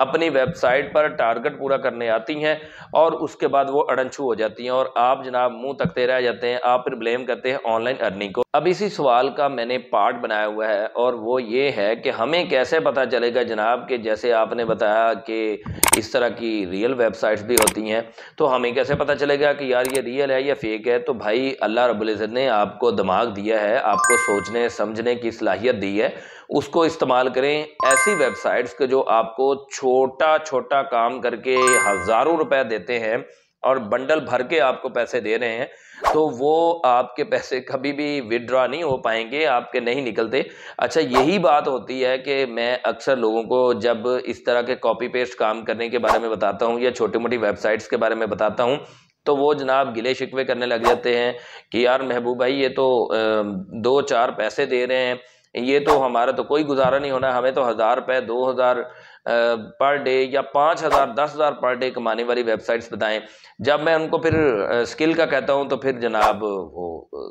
اپنی web site پر target پورا کرنے آتی ہیں اور اس کے بعد وہ اڑنچھو ہو جاتی ہیں اور آپ جناب منہ تکتے رہ جاتے ہیں، آپ پھر بلیم کرتے ہیں آن لائن ارننگ کو۔ اب اسی سوال کا میں نے پارٹ بنایا ہوا ہے اور وہ یہ ہے کہ ہمیں کیسے پتہ چلے گا جناب کہ جیسے آپ نے بتایا کہ اس طرح کی ریئل ویب سائٹس بھی ہوتی ہیں، تو ہمیں کیسے پتہ چلے گا کہ یار یہ ریئل ہے یا فیک ہے؟ تو بھائی اللہ رب العزت نے آپ کو دماغ دیا ہے، آپ کو سوچنے سمجھنے کی صلاحیت دی ہے، اس کو استعمال کریں۔ ایسی ویب سائٹس کے جو آپ کو چھوٹا چھوٹا کام کر کے ہزاروں روپے دیتے ہیں اور بنڈل بھر کے آپ کو پیسے دے رہے ہیں، تو وہ آپ کے پیسے کبھی بھی وڈرا نہیں ہو پائیں گے، آپ کے نہیں نکلتے۔ اچھا یہی بات ہوتی ہے کہ میں اکثر لوگوں کو جب اس طرح کے کاپی پیسٹ کام کرنے کے بارے میں بتاتا ہوں یا چھوٹی موٹی ویب سائٹس کے بارے میں بتاتا ہوں، تو وہ جناب گلے شکوے کرنے لگ جاتے ہیں کہ یار محبوب بھائی یہ تو 2-4 پیسے دے رہے ہیں، یہ تو ہمارا تو کوئی گزارا نہیں ہونا، ہمیں تو 1000 روپے 2000 پر ڈے یا 5000 10,000 پر ڈے کمانے والی ویب سائٹس بتائیں۔ جب میں ان کو پھر اسکل کا کہتا ہوں تو پھر جناب وہ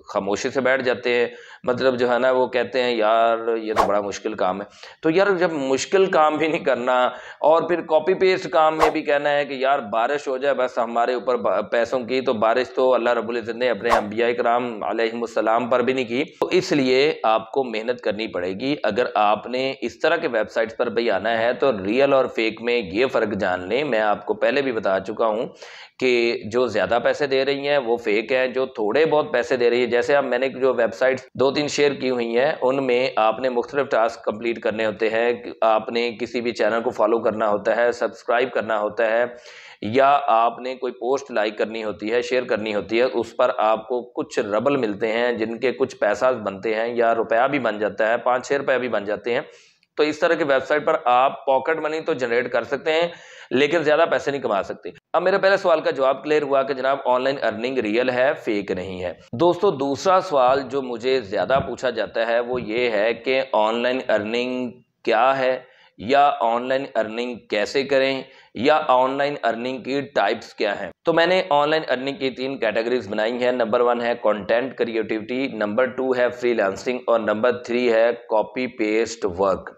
خاموشی سے بیٹھ جاتے ہیں، مطلب جو ہے نا وہ کہتے ہیں یار یہ تو بڑا مشکل کام ہے۔ تو یار جب مشکل کام بھی نہیں کرنا اور پھر کاپی پیسٹ کام میں بھی کہنا ہے کہ یار بارش ہو جائے بس ہمارے اوپر پیسوں کی، تو بارش تو اللہ رب العزت نے اپنے انبیاء کرام علیہم السلام پر بھی نہیں کی، تو اس لیے آپ کو محنت کرنی پڑے گی۔ اگر آپ نے اس طرح کے ویب سائٹس پر بھی آنا ہے تو ریئل اور فیک میں یہ فرق جان لیں۔ میں آپ کو پہلے بھی بتا چکا ہوں کہ جو زیادہ پیسے دے رہی ہیں وہ فیک ہیں، جو تھوڑے بہت پیسے دے رہی ہے، جیسے اب میں نے جو ویب سائٹس 2-3 شیئر کی ہوئی ہیں ان میں آپ نے مختلف ٹاسک کمپلیٹ کرنے ہوتے ہیں، آپ نے کسی بھی چینل کو فالو کرنا ہوتا ہے، سبسکرائب کرنا ہوتا ہے، یا آپ نے کوئی پوسٹ لائک کرنی ہوتی ہے، شیئر کرنی ہوتی ہے، اس پر آپ کو کچھ ربل ملتے ہیں جن کے کچھ پیسہ بنتے ہیں یا روپیہ بھی بن جاتا ہے، 5-6 روپے بھی بن جاتے ہیں۔ تو اس طرح کی ویب سائٹ پر آپ پاکٹ منی تو جنریٹ کر سکتے ہیں لیکن زیادہ پیسے نہیں کما سکتے۔ اب میرے پہلے سوال کا جواب کلیئر ہوا کہ جناب آن لائن ارننگ ریئل ہے فیک نہیں ہے۔ دوستو دوسرا سوال جو مجھے زیادہ پوچھا جاتا ہے وہ یہ ہے کہ آن لائن ارننگ کیا ہے، یا آن لائن ارننگ کیسے کریں، یا آن لائن ارننگ کی ٹائپس کیا ہیں۔ تو میں نے آن لائن ارننگ کی 3 کیٹیگریز بنائی ہیں۔ نمبر 1 ہے کنٹینٹ کریٹیوٹی، نمبر 2 ہے فری لانسنگ اور نمبر 3 ہے کاپی پیسٹ ورک۔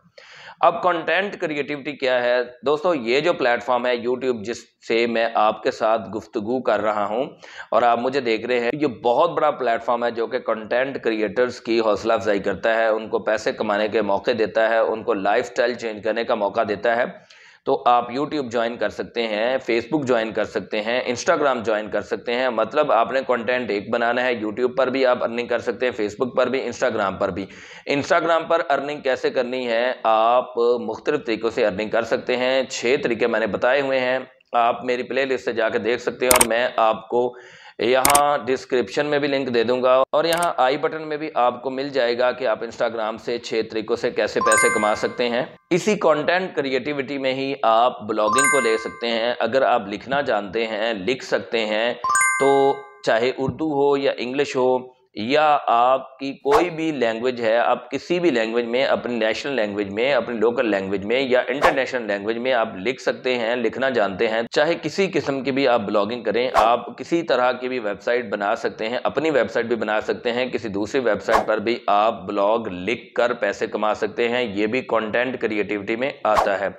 اب کنٹینٹ کریٹیوٹی کیا ہے دوستو؟ یہ جو پلیٹ فارم ہے یوٹیوب جس سے میں آپ کے ساتھ گفتگو کر رہا ہوں اور آپ مجھے دیکھ رہے ہیں، یہ بہت بڑا پلیٹ فارم ہے جو کہ کنٹینٹ کریٹرز کی حوصلہ افزائی کرتا ہے، ان کو پیسے کمانے کے موقع دیتا ہے، ان کو لائف سٹائل چینج کرنے کا موقع دیتا ہے۔ تو آپ یوٹیوب جوائن کر سکتے ہیں، فیس بک جوائن کر سکتے ہیں، انسٹاگرام جوائن کر سکتے ہیں، مطلب آپ نے کنٹینٹ ایک بنانا ہے، یوٹیوب پر بھی آپ ارننگ کر سکتے ہیں، فیس بک پر بھی، انسٹاگرام پر بھی۔ انسٹاگرام پر ارننگ کیسے کرنی ہے؟ آپ مختلف طریقوں سے ارننگ کر سکتے ہیں، 6 طریقے میں نے بتائے ہوئے ہیں، آپ میری پلے لسٹ سے جا کے دیکھ سکتے ہیں اور میں آپ کو یہاں ڈسکرپشن میں بھی لنک دے دوں گا اور یہاں آئی بٹن میں بھی آپ کو مل جائے گا کہ آپ انسٹاگرام سے 6 طریقوں سے کیسے پیسے کما سکتے ہیں۔ اسی کنٹینٹ کریٹیوٹی میں ہی آپ بلاگنگ کو لے سکتے ہیں۔ اگر آپ لکھنا جانتے ہیں، لکھ سکتے ہیں، تو چاہے اردو ہو یا انگلش ہو یا آپ کی کوئی بھی لینگویج ہے، آپ کسی بھی لینگویج میں، اپنی نیشنل لینگویج میں، اپنی لوکل لینگویج میں یا انٹرنیشنل لینگویج میں آپ لکھ سکتے ہیں، لکھنا جانتے ہیں، چاہے کسی قسم کی بھی آپ بلاگنگ کریں، آپ کسی طرح کی بھی ویب سائٹ بنا سکتے ہیں، اپنی ویب سائٹ بھی بنا سکتے ہیں، کسی دوسری ویب سائٹ پر بھی آپ بلاگ لکھ کر پیسے کما سکتے ہیں، یہ بھی کنٹینٹ کریٹیوٹی میں آتا ہے۔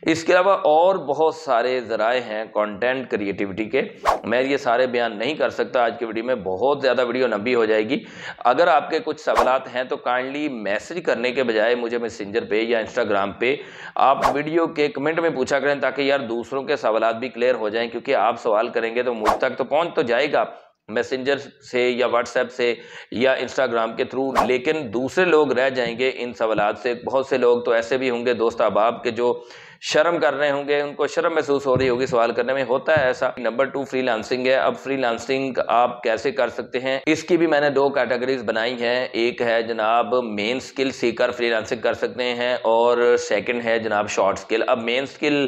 اس کے علاوہ اور بہت سارے ذرائع ہیں کنٹینٹ کریٹیوٹی کے، میں یہ سارے بیان نہیں کر سکتا آج کی ویڈیو میں، بہت زیادہ ویڈیو لمبی ہو جائے گی۔ اگر آپ کے کچھ سوالات ہیں تو کائنڈلی میسج کرنے کے بجائے مجھے میسنجر پہ یا انسٹاگرام پہ آپ ویڈیو کے کمنٹ میں پوچھا کریں، تاکہ یار دوسروں کے سوالات بھی کلیئر ہو جائیں، کیونکہ آپ سوال کریں گے تو مجھ تک تو پہنچ تو جائے گا میسنجر سے یا واٹس ایپ سے یا انسٹاگرام کے تھرو، لیکن دوسرے لوگ رہ جائیں گے ان سوالات سے۔ بہت سے لوگ تو ایسے بھی ہوں گے دوست احباب کے جو شرم کر رہے ہوں گے، ان کو شرم محسوس ہو رہی ہوگی سوال کرنے میں، ہوتا ہے ایسا۔ نمبر 2 فری لانسنگ ہے۔ اب فری لانسنگ آپ کیسے کر سکتے ہیں، اس کی بھی میں نے 2 کیٹیگریز بنائی ہیں۔ ایک ہے جناب مین سکل سیکر فری لانسنگ کر سکتے ہیں، اور سیکنڈ ہے جناب شارٹ سکل۔ اب مین سکل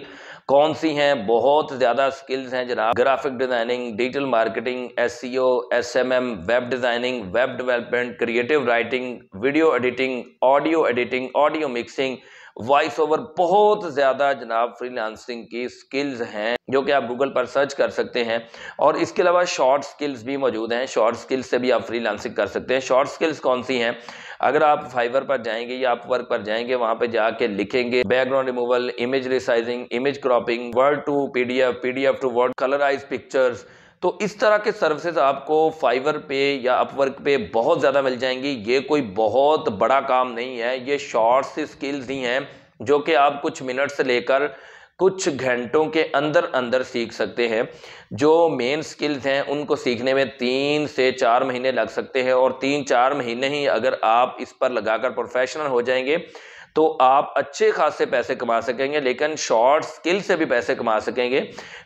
کون سی ہیں؟ بہت زیادہ سکلز ہیں جناب، graphic designing, digital marketing, SEO، SMM، web designing, web development, creative writing, video editing, audio mixing, voice over, بہت زیادہ جناب فری لانسنگ کی سکلز ہیں جو کہ آپ گوگل پر سرچ کر سکتے ہیں۔ اور اس کے علاوہ شارٹ سکلز بھی موجود ہیں، شارٹ سکلز سے بھی آپ فری لانسنگ کر سکتے ہیں۔ شارٹ سکلز کون سی ہیں؟ اگر آپ فائور پر جائیں گے یا اپ ورک پر جائیں گے، وہاں پہ جا کے لکھیں گے background removal, image resizing, image cropping, word to P D F, P D F to word, colourise pictures, تو اس طرح کے سروسز آپ کو فائور پہ یا اپ ورک پہ بہت زیادہ مل جائیں گی۔ یہ کوئی بہت بڑا کام نہیں ہے، یہ شارٹس اسکلز ہی ہیں جو کہ آپ کچھ منٹ سے لے کر کچھ گھنٹوں کے اندر اندر سیکھ سکتے ہیں۔ جو مین سکلز ہیں ان کو سیکھنے میں 3 سے 4 مہینے لگ سکتے ہیں، اور 3-4 مہینے ہی اگر آپ اس پر لگا کر پروفیشنل ہو جائیں گے تو آپ اچھے خاصے پیسے کما سکیں گے، لیکن شارٹ سکل سے بھی پیسے کما سکیں گے۔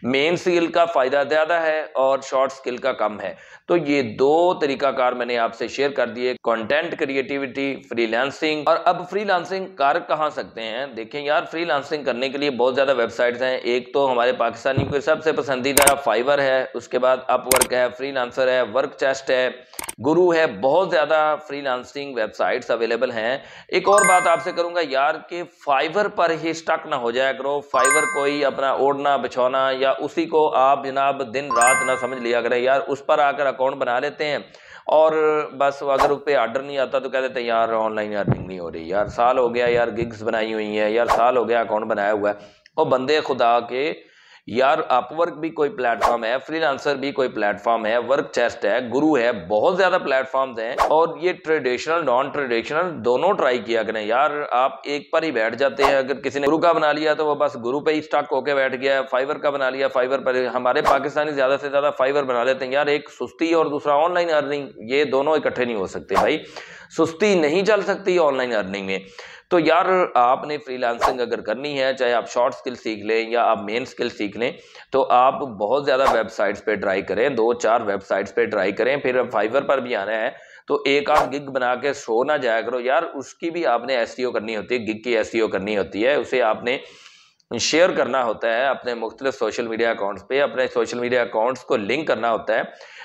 مین سکل کا فائدہ زیادہ ہے اور شارٹ سکل کا کم ہے۔ تو یہ 2 طریقہ کار میں نے آپ سے شیئر کر دیے، کنٹینٹ کریٹیوٹی، فری لانسنگ۔ اور اب فری لانسنگ کر کہاں سکتے ہیں؟ دیکھیں یار، فری لانسنگ کرنے کے لیے بہت زیادہ ویب سائٹس ہیں۔ ایک تو ہمارے پاکستانی کو سب سے پسندیدہ فائور ہے، اس کے بعد اپ ورک ہے، فری لانسر ہے، ورک چیسٹ ہے، گرو ہے، بہت زیادہ free lancing web sites available ہیں۔ ایک اور بات آپ سے کروں گا یار کہ فائور پر ہی سٹک نہ ہو جایا کرو۔ فائور کوئی اپنا اوڑھنا بچھونا یا اسی کو آپ جناب دن رات نہ سمجھ لیا کریں یار، اس پر آ کر اکاؤنٹ بنا لیتے ہیں اور بس اگر اس پہ آرڈر نہیں آتا تو کہہ دیتے ہیں یار آن لائن ارننگ نہیں ہو رہی، یار سال ہو گیا یار گگز بنائی ہوئی ہیں، یار سال ہو گیا اکاؤنٹ بنایا ہوا ہے۔ اور بندے خدا کے یار، اپ ورک بھی کوئی پلیٹ فارم ہے، فری لانسر بھی کوئی پلیٹ فارم ہے، ورک چیسٹ ہے، گرو ہے، بہت زیادہ پلیٹ فارمز ہیں، اور یہ ٹریڈیشنل نان ٹریڈیشنل دونوں ٹرائی کیا کریں یار۔ آپ ایک پر ہی بیٹھ جاتے ہیں، اگر کسی نے گرو کا بنا لیا تو وہ بس گرو پہ ہی سٹک ہو کے بیٹھ گیا ہے، فائور کا بنا لیا فائور پر۔ ہمارے پاکستانی زیادہ سے زیادہ فائور بنا لیتے ہیں یار، ایک سستی اور دوسرا آن لائن ارننگ، یہ دونوں اکٹھے نہیں ہو سکتے بھائی، سستی نہیں چل سکتی آن لائن ارننگ میں۔ تو یار آپ نے فری لانسنگ اگر کرنی ہے، چاہے آپ شارٹ سکل سیکھ لیں یا آپ مین سکل سیکھ لیں، تو آپ بہت زیادہ ویب سائٹس پہ ٹرائی کریں، 2-4 ویب سائٹس پہ ٹرائی کریں، پھر فائور پر بھی آنا ہے تو ایک آدھ گگ بنا کے سو نہ جایا کرو یار، اس کی بھی آپ نے ایس ای او کرنی ہوتی ہے، گگ کی ایس ای او کرنی ہوتی ہے، اسے آپ نے شیئر کرنا ہوتا ہے اپنے مختلف سوشل میڈیا اکاؤنٹس پہ، اپنے سوشل میڈیا اکاؤنٹس کو لنک کرنا ہوتا ہے۔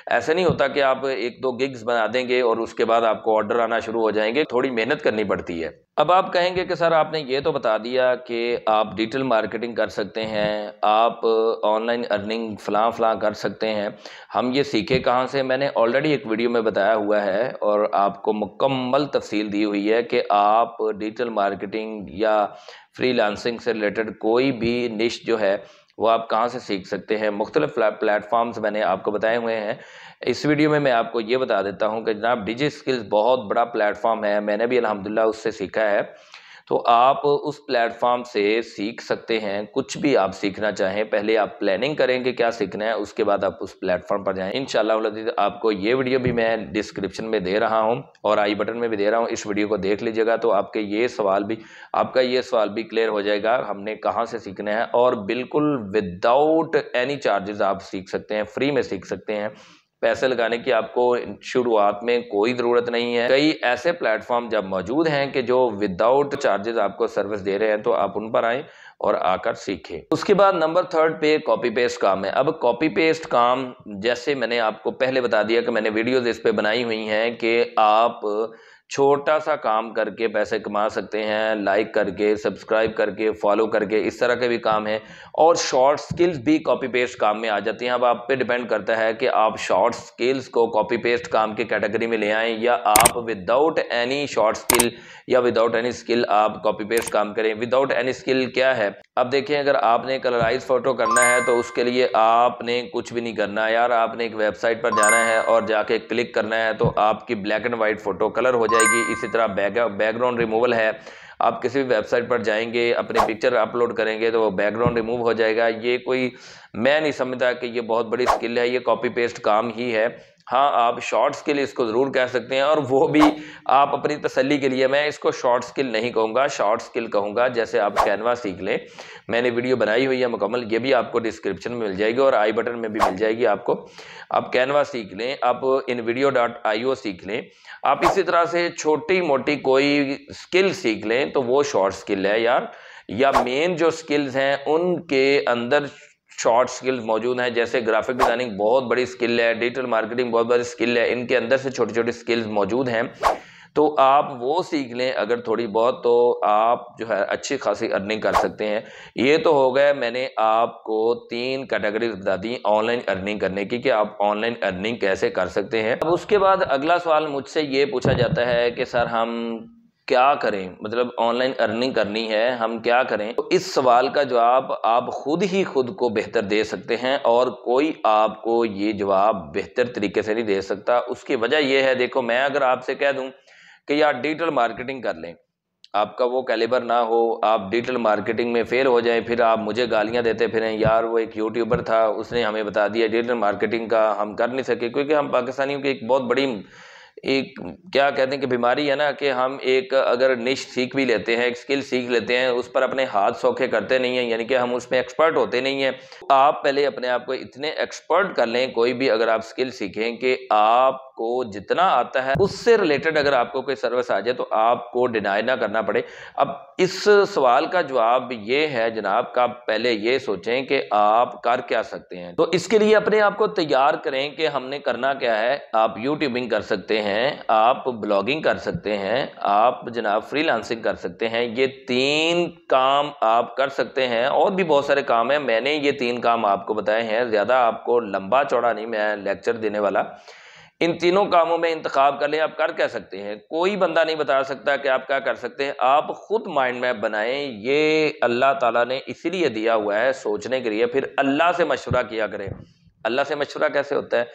ایسے نہیں ہوتا کہ آپ 1-2 گگز بنا دیں گے اور اس کے بعد آپ کو آرڈر آنا شروع ہو جائیں گے، تھوڑی محنت کرنی پڑتی ہے۔ اب آپ کہیں گے کہ سر آپ نے یہ تو بتا دیا کہ آپ ڈیجیٹل مارکیٹنگ کر سکتے ہیں، آپ آن لائن ارننگ فلاں کر سکتے ہیں، ہم یہ سیکھے کہاں سے؟ میں نے آلریڈی ایک ویڈیو میں بتایا ہوا ہے اور آپ کو مکمل تفصیل دی ہوئی ہے کہ آپ ڈیجیٹل مارکیٹنگ یا فری لانسنگ سے ریلیٹڈ کوئی بھی نش جو ہے وہ آپ کہاں سے سیکھ سکتے ہیں۔ مختلف پلیٹ فارمز میں نے آپ کو بتائے ہوئے ہیں۔ اس ویڈیو میں آپ کو یہ بتا دیتا ہوں کہ جناب ڈیجی سکلز بہت بڑا پلیٹ فارم ہے، میں نے بھی الحمدللہ اس سے سیکھا ہے، تو آپ اس پلیٹ فارم سے سیکھ سکتے ہیں کچھ بھی آپ سیکھنا چاہیں۔ پہلے آپ پلاننگ کریں کہ کیا سیکھنا ہے، اس کے بعد آپ اس پلیٹ فارم پر جائیں۔ انشاءاللہ آپ کو یہ ویڈیو بھی میں ڈسکرپشن میں دے رہا ہوں اور آئی بٹن میں بھی دے رہا ہوں، اس ویڈیو کو دیکھ لیجیے گا تو آپ کا یہ سوال بھی کلیئر ہو جائے گا، ہم نے کہاں سے سیکھنا ہے، اور بالکل وداؤٹ اینی چارجز آپ سیکھ سکتے ہیں، فری میں سیکھ سکتے ہیں، پیسے لگانے کی آپ کو شروعات میں کوئی ضرورت نہیں ہے۔ کئی ایسے پلیٹ فارم جب موجود ہیں کہ جو وداؤٹ چارجز آپ کو سروس دے رہے ہیں، تو آپ ان پر آئیں اور آ کر سیکھیں۔ اس کے بعد نمبر 3 پہ کاپی پیسٹ کام ہے۔ اب کاپی پیسٹ کام جیسے میں نے آپ کو پہلے بتا دیا کہ میں نے ویڈیوز اس پہ بنائی ہوئی ہیں کہ آپ چھوٹا سا کام کر کے پیسے کما سکتے ہیں، لائک کر کے، سبسکرائب کر کے، فالو کر کے، اس طرح کے بھی کام ہیں، اور شارٹ سکلز بھی کاپی پیسٹ کام میں آ جاتی ہیں۔ اب آپ پہ ڈیپینڈ کرتا ہے کہ آپ شارٹ سکلز کو کاپی پیسٹ کام کی کیٹیگری میں لے آئیں یا آپ وداؤٹ اینی شارٹ سکل یا وداؤٹ اینی سکل آپ کاپی پیسٹ کام کریں۔ وداؤٹ اینی سکل کیا ہے؟ اب دیکھیں، اگر آپ نے کلرائز فوٹو کرنا ہے تو اس کے لیے آپ نے کچھ بھی نہیں کرنا یار، آپ نے ایک ویب سائٹ پر جانا ہے اور جا کے کلک کرنا ہے تو آپ کی black and white photo colour ہو جائے گی۔ اسی طرح بیک گراؤنڈ ریموول ہے، آپ کسی بھی ویب سائٹ پر جائیں گے، اپنی پکچر اپلوڈ کریں گے تو وہ بیک گراؤنڈ ریموو ہو جائے گا۔ یہ کوئی، میں نہیں سمجھتا کہ یہ بہت بڑی سکل ہے، یہ کاپی پیسٹ کام ہی ہے۔ ہاں، آپ شارٹ سکل اس کو ضرور کہہ سکتے ہیں، اور وہ بھی آپ اپنی تسلی کے لیے، میں اس کو شارٹ سکل نہیں کہوں گا، شارٹ سکل کہوں گا۔ جیسے آپ کینوا سیکھ لیں، میں نے ویڈیو بنائی ہوئی ہے مکمل، یہ بھی آپ کو ڈسکرپشن میں مل جائے گی اور آئی بٹن میں بھی مل جائے گی آپ کو۔ آپ کینوا سیکھ لیں، آپ invideo.io سیکھ لیں، آپ اسی طرح سے چھوٹی موٹی کوئی سکل سیکھ لیں تو وہ شارٹ سکل ہے یار۔ یا مین جو سکلز ہیں ان کے اندر شارٹ سکلز موجود ہیں، جیسے گرافک ڈیزائننگ بہت بڑی سکل ہے، ڈیجیٹل مارکیٹنگ بہت بڑی سکل ہے، ان کے اندر سے چھوٹی چھوٹی سکلز موجود ہیں۔ تو آپ وہ سیکھ لیں اگر تھوڑی بہت، تو آپ جو ہے اچھی خاصی ارننگ کر سکتے ہیں۔ یہ تو ہو گیا، میں نے آپ کو 3 کیٹیگریز بتا دی آن لائن ارننگ کرنے کی کہ آپ آن لائن ارننگ کیسے کر سکتے ہیں۔ اب اس کے بعد اگلا سوال مجھ سے یہ پوچھا جاتا ہے کہ سر ہم کیا کریں، مطلب آن لائن ارننگ کرنی ہے، ہم کیا کریں؟ تو اس سوال کا جواب آپ خود ہی خود کو بہتر دے سکتے ہیں، اور کوئی آپ کو یہ جواب بہتر طریقے سے نہیں دے سکتا۔ اس کی وجہ یہ ہے، دیکھو میں اگر آپ سے کہہ دوں کہ یار ڈیجیٹل مارکیٹنگ کر لیں، آپ کا وہ کیلیبر نہ ہو، آپ ڈیجیٹل مارکیٹنگ میں فیل ہو جائیں، پھر آپ مجھے گالیاں دیتے پھریں، یار وہ ایک یوٹیوبر تھا اس نے ہمیں بتا دیا ڈیجیٹل مارکیٹنگ کا، ہم کر نہیں سکے، کیونکہ ہم پاکستانیوں کی ایک بہت بڑی ایک کیا کہتے ہیں کہ بیماری ہے نا، کہ ہم ایک اگر نش سیکھ بھی لیتے ہیں، ایک سکل سیکھ لیتے ہیں، اس پر اپنے ہاتھ سوکھے کرتے نہیں ہیں، یعنی کہ ہم اس میں ایکسپرٹ ہوتے نہیں ہیں۔ آپ پہلے اپنے آپ کو اتنے ایکسپرٹ کر لیں کوئی بھی اگر آپ سکل سیکھیں کہ آپ کو جتنا آتا ہے اس سے ریلیٹڈ اگر آپ کو کوئی سروس آ جائے تو آپ کو ڈینائی نہ کرنا پڑے۔ اب اس سوال کا جواب یہ ہے جناب کہ آپ پہلے یہ سوچیں کہ آپ کر کیا سکتے ہیں۔ تو اس کے لیے اپنے آپ کو تیار کریں کہ ہم نے کرنا کیا ہے۔ آپ یوٹیوبنگ کر سکتے ہیں، آپ بلاگنگ کر سکتے ہیں، آپ جناب فری لانسنگ کر سکتے ہیں۔ یہ 3 کام آپ کر سکتے ہیں، اور بھی بہت سارے کام ہیں، میں نے یہ 3 کام آپ کو بتائے ہیں، زیادہ آپ کو لمبا چوڑا نہیں میں لیکچر دینے والا۔ ان تینوں کاموں میں انتخاب کر لیں، آپ کر کیا سکتے ہیں۔ کوئی بندہ نہیں بتا سکتا کہ آپ کیا کر سکتے ہیں، آپ خود مائنڈ میپ بنائیں۔ یہ اللہ تعالیٰ نے اسی لیے دیا ہوا ہے سوچنے کے لیے، پھر اللہ سے مشورہ کیا کریں۔ اللہ سے مشورہ کیسے ہوتا ہے؟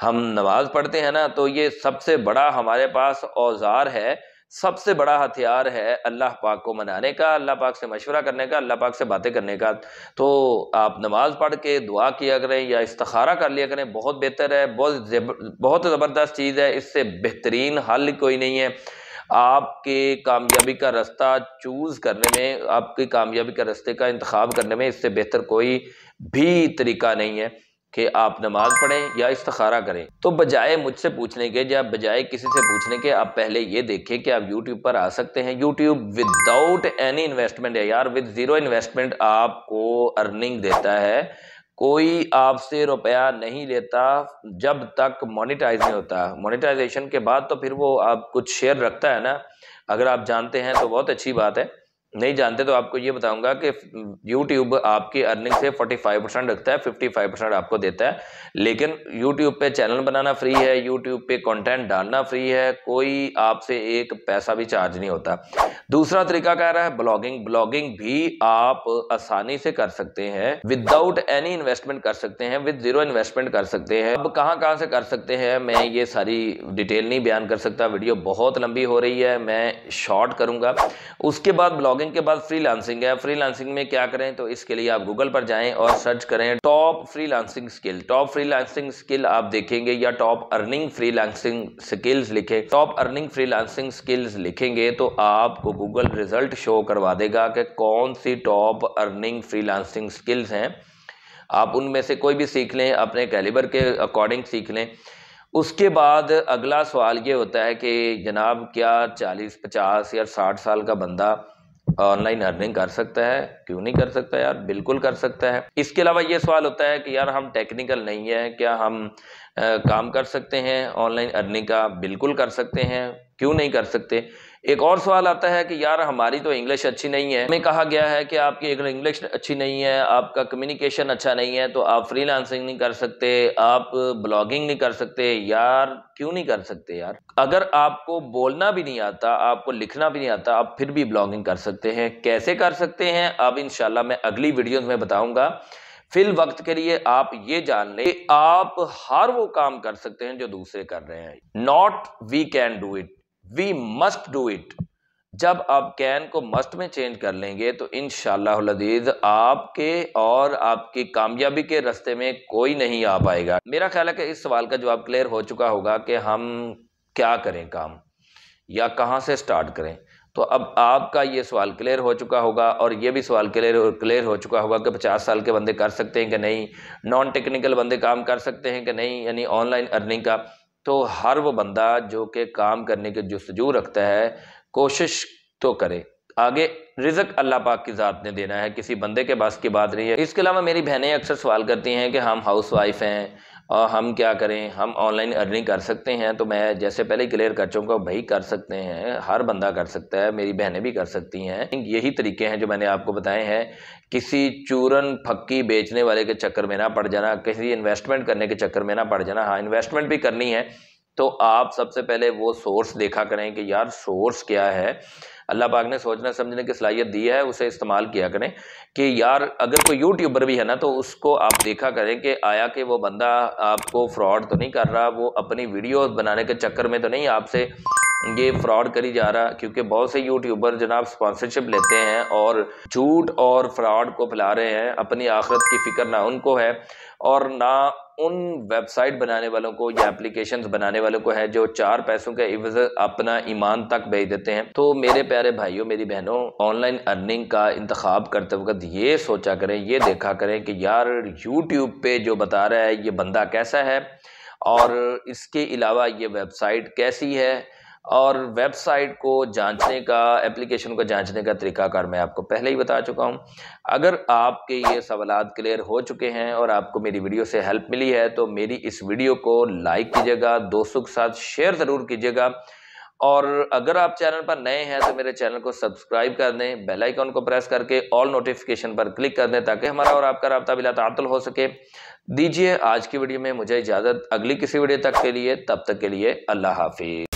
ہم نماز پڑھتے ہیں نا، تو یہ سب سے بڑا ہمارے پاس اوزار ہے، سب سے بڑا ہتھیار ہے اللہ پاک کو منانے کا، اللہ پاک سے مشورہ کرنے کا، اللہ پاک سے باتیں کرنے کا۔ تو آپ نماز پڑھ کے دعا کیا کریں یا استخارہ کر لیا کریں، بہت بہتر ہے، بہت زبردست چیز ہے، اس سے بہترین حل کوئی نہیں ہے۔ آپ کے کامیابی کا رستہ چوز کرنے میں، آپ کی کامیابی کا رستے کا انتخاب کرنے میں اس سے بہتر کوئی بھی طریقہ نہیں ہے کہ آپ نماز پڑھیں یا استخارہ کریں۔ تو بجائے مجھ سے پوچھنے کے، یا بجائے کسی سے پوچھنے کے، آپ پہلے یہ دیکھیں کہ آپ یوٹیوب پر آ سکتے ہیں۔ یوٹیوب وداؤٹ اینی انویسٹمنٹ ہے یار، ود زیرو انویسٹمنٹ آپ کو ارننگ دیتا ہے۔ کوئی آپ سے روپیہ نہیں لیتا جب تک مونیٹائز نہیں ہوتا۔ مونیٹائزیشن کے بعد تو پھر وہ آپ کچھ شیئر رکھتا ہے نا، اگر آپ جانتے ہیں تو بہت اچھی بات ہے، نہیں جانتے تو آپ کو یہ بتاؤں گا کہ یوٹیوب آپ کی ارننگ سے 45% رکھتا ہے، 55% آپ کو دیتا ہے۔ لیکن یوٹیوب پہ چینل بنانا فری ہے، یوٹیوب پہ کنٹینٹ ڈالنا فری ہے، کوئی آپ سے ایک پیسہ بھی چارج نہیں ہوتا۔ دوسرا طریقہ کہہ رہا ہے بلاگنگ۔ بلاگنگ بھی آپ آسانی سے کر سکتے ہیں، وداؤٹ اینی انویسٹمنٹ کر سکتے ہیں، ود زیرو انویسٹمنٹ کر سکتے ہیں۔ اب کہاں سے کر سکتے ہیں میں یہ ساری ڈیٹیل نہیں بیان کر سکتا، ویڈیو بہت لمبی ہو رہی ہے، میں شارٹ کروں گا۔ اس کے بعد بلاگنگ کے بعد فری لانسنگ ہے۔ فری لانسنگ میں کیا کریں؟ تو اس کے لیے آپ گوگل پر جائیں اور سرچ کریں top freelancing skill. Top freelancing skill آپ دیکھیں گے، یا top earning freelancing skills لکھیں، top earning freelancing skills لکھیں گے تو آپ کو گوگل رزلٹ شو کروا دے گا کہ کون سی top earning freelancing skills ہیں۔ آپ ان میں سے کوئی بھی سیکھ لیں، اپنے کیلیبر کے اکارڈنگ سیکھ لیں۔ اس کے بعد اگلا سوال یہ ہوتا ہے کہ جناب کیا 40 50 یا 60 سال کا بندہ آن لائن ارننگ کر سکتا ہے؟ کیوں نہیں کر سکتا یار، بالکل کر سکتا ہے۔ اس کے علاوہ یہ سوال ہوتا ہے کہ یار ہم ٹیکنیکل نہیں ہیں، کیا ہم کام کر سکتے ہیں آن لائن ارننگ کا؟ بالکل کر سکتے ہیں، کیوں نہیں کر سکتے۔ ایک اور سوال آتا ہے کہ یار ہماری تو انگلش اچھی نہیں ہے، ہمیں کہا گیا ہے کہ آپ کی اگر انگلش اچھی نہیں ہے، آپ کا کمیونیکیشن اچھا نہیں ہے، تو آپ فری لانسنگ نہیں کر سکتے، آپ بلاگنگ نہیں کر سکتے۔ یار کیوں نہیں کر سکتے یار؟ اگر آپ کو بولنا بھی نہیں آتا، آپ کو لکھنا بھی نہیں آتا، آپ پھر بھی بلاگنگ کر سکتے ہیں۔ کیسے کر سکتے ہیں اب انشاءاللہ میں اگلی ویڈیوز میں بتاؤں گا۔ فی الوقت کے لیے آپ یہ جان لیں کہ آپ ہر وہ کام کر سکتے ہیں جو دوسرے کر رہے ہیں۔ Not we can do it, we must do it. جب آپ کین کو مسٹ میں چینج کر لیں گے تو انشاءاللہ العزیز آپ کے اور آپ کی کامیابی کے راستے میں کوئی نہیں آ پائے گا۔ میرا خیال ہے کہ اس سوال کا جواب کلیئر ہو چکا ہوگا کہ ہم کیا کریں کام، یا کہاں سے سٹارٹ کریں۔ تو اب آپ کا یہ سوال کلیئر ہو چکا ہوگا، اور یہ بھی سوال کلیئر ہو چکا ہوگا کہ 50 سال کے بندے کر سکتے ہیں کہ نہیں، نان ٹیکنیکل بندے کام کر سکتے ہیں کہ نہیں، یعنی آن لائن ارننگ کا۔ تو ہر وہ بندہ جو کہ کام کرنے کے جستجو رکھتا ہے کوشش تو کرے۔ آگے رزق اللہ پاک کی ذات نے دینا ہے، کسی بندے کے بس کی بات نہیں ہے۔ اس کے علاوہ میری بہنیں اکثر سوال کرتی ہیں کہ ہم ہاؤس وائف ہیں اور ہم کیا کریں، ہم آن لائن ارننگ کر سکتے ہیں؟ تو میں جیسے پہلے کلیئر کر چکا ہوں، بھائی کر سکتے ہیں، ہر بندہ کر سکتا ہے، میری بہنیں بھی کر سکتی ہیں۔ یہی طریقے ہیں جو میں نے آپ کو بتائے ہیں، کسی چورن پھکی بیچنے والے کے چکر میں نہ پڑ جانا، کسی انویسٹمنٹ کرنے کے چکر میں نہ پڑ جانا۔ ہاں انویسٹمنٹ بھی کرنی ہے تو آپ سب سے پہلے وہ سورس دیکھا کریں کہ یار سورس کیا ہے، اللہ پاک نے سوچنے سمجھنے کی صلاحیت دی ہے، اسے استعمال کیا کریں کہ یار اگر کوئی یوٹیوبر بھی ہے نا تو اس کو آپ دیکھا کریں کہ آیا کہ وہ بندہ آپ کو فراڈ تو نہیں کر رہا، وہ اپنی ویڈیوز بنانے کے چکر میں تو نہیں آپ سے یہ فراڈ کری جا رہا، کیونکہ بہت سے یوٹیوبر جناب اسپانسرشپ لیتے ہیں اور جھوٹ اور فراڈ کو پھیلا رہے ہیں، اپنی آخرت کی فکر نہ ان کو ہے اور نہ ان ویب سائٹ بنانے والوں کو یا اپلیکیشنز بنانے والوں کو ہے جو 4 پیسوں کے عوض اپنا ایمان تک بیچ دیتے ہیں۔ تو میرے پیارے بھائیوں، میری بہنوں، آن لائن ارننگ کا انتخاب کرتے وقت یہ سوچا کریں، یہ دیکھا کریں کہ یار یوٹیوب پہ جو بتا رہا ہے یہ بندہ کیسا ہے، اور اس کے علاوہ یہ ویب سائٹ کیسی ہے، اور ویب سائٹ کو جانچنے کا، اپلیکیشن کو جانچنے کا طریقہ کار میں آپ کو پہلے ہی بتا چکا ہوں۔ اگر آپ کے یہ سوالات کلیئر ہو چکے ہیں اور آپ کو میری ویڈیو سے ہیلپ ملی ہے تو میری اس ویڈیو کو لائک کیجیے گا، دوستوں کے ساتھ شیئر ضرور کیجیے گا، اور اگر آپ چینل پر نئے ہیں تو میرے چینل کو سبسکرائب کر دیں، بیل آئیکن کو پریس کر کے آل نوٹیفیکیشن پر کلک کر دیں تاکہ ہمارا اور آپ کا رابطہ بلا تعطل ہو سکے۔ دیجیے آج کی ویڈیو میں مجھے اجازت، اگلی کسی ویڈیو تک کے لیے، تب تک کے لیے اللہ حافظ۔